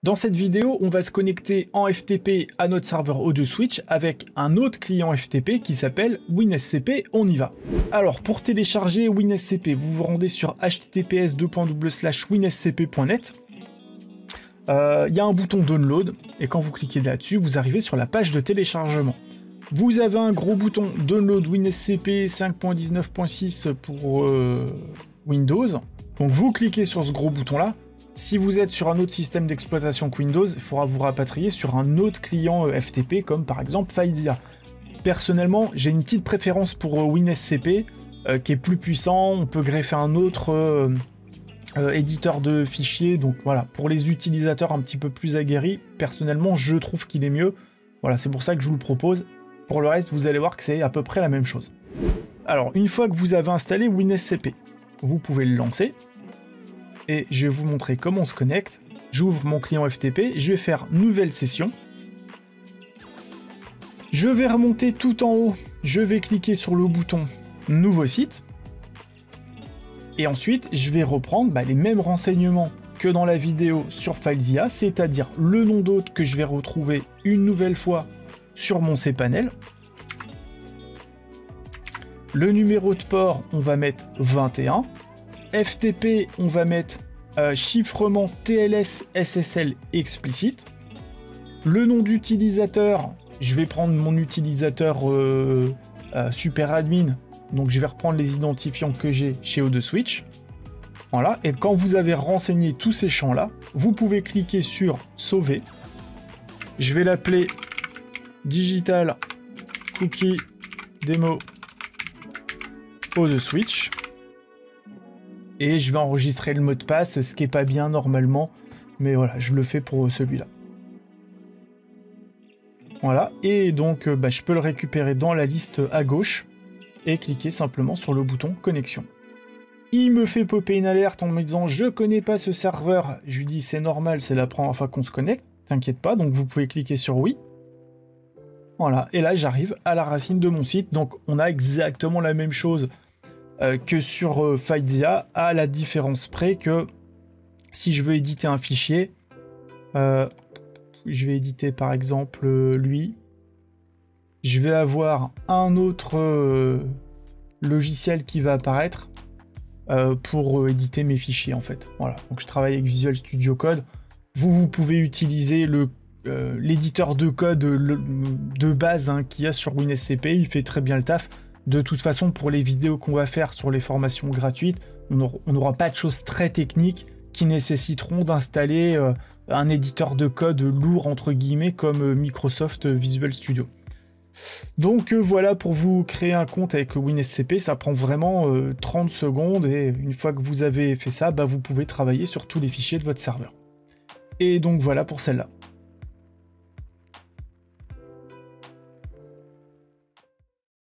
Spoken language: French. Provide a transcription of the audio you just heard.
Dans cette vidéo, on va se connecter en FTP à notre serveur O2 Switch avec un autre client FTP qui s'appelle WinSCP. On y va. Alors, pour télécharger WinSCP, vous vous rendez sur https://winscp.net. Il y a un bouton Download et quand vous cliquez là-dessus, vous arrivez sur la page de téléchargement. Vous avez un gros bouton Download WinSCP 5.19.6 pour Windows. Donc vous cliquez sur ce gros bouton-là. Si vous êtes sur un autre système d'exploitation que Windows, il faudra vous rapatrier sur un autre client FTP, comme par exemple FileZilla. Personnellement, j'ai une petite préférence pour WinSCP, qui est plus puissant. On peut greffer un autre éditeur de fichiers. Donc voilà, pour les utilisateurs un petit peu plus aguerris, personnellement, je trouve qu'il est mieux. Voilà, c'est pour ça que je vous le propose. Pour le reste, vous allez voir que c'est à peu près la même chose. Alors, une fois que vous avez installé WinSCP, vous pouvez le lancer. Et je vais vous montrer comment on se connecte. J'ouvre mon client FTP, je vais faire nouvelle session. Je vais remonter tout en haut, je vais cliquer sur le bouton nouveau site. Et ensuite, je vais reprendre les mêmes renseignements que dans la vidéo sur FileZilla, c'est-à-dire le nom d'hôte que je vais retrouver une nouvelle fois sur mon cPanel. Le numéro de port, on va mettre 21. FTP, on va mettre chiffrement TLS SSL explicite. Le nom d'utilisateur, je vais prendre mon utilisateur SuperAdmin. Donc je vais reprendre les identifiants que j'ai chez O2 Switch. Voilà, et quand vous avez renseigné tous ces champs-là, vous pouvez cliquer sur Sauver. Je vais l'appeler Digital Cookie Demo O2 Switch. Et je vais enregistrer le mot de passe, ce qui n'est pas bien normalement, mais voilà, je le fais pour celui-là. Voilà, et donc je peux le récupérer dans la liste à gauche et cliquer simplement sur le bouton connexion. Il me fait popper une alerte en me disant je connais pas ce serveur. Je lui dis c'est normal, c'est la première fois qu'on se connecte, t'inquiète pas, donc vous pouvez cliquer sur oui. Voilà, et là j'arrive à la racine de mon site, donc on a exactement la même chose que sur FileZilla, à la différence près que si je veux éditer un fichier, je vais éditer par exemple lui, je vais avoir un autre logiciel qui va apparaître pour éditer mes fichiers en fait. Voilà, donc je travaille avec Visual Studio Code. Vous pouvez utiliser l'éditeur de code de base qu'il y a sur WinSCP, il fait très bien le taf. De toute façon, pour les vidéos qu'on va faire sur les formations gratuites, on n'aura pas de choses très techniques qui nécessiteront d'installer un éditeur de code lourd, entre guillemets, comme Microsoft Visual Studio. Donc voilà, pour vous créer un compte avec WinSCP, ça prend vraiment 30 secondes, et une fois que vous avez fait ça, vous pouvez travailler sur tous les fichiers de votre serveur. Et donc voilà pour celle-là.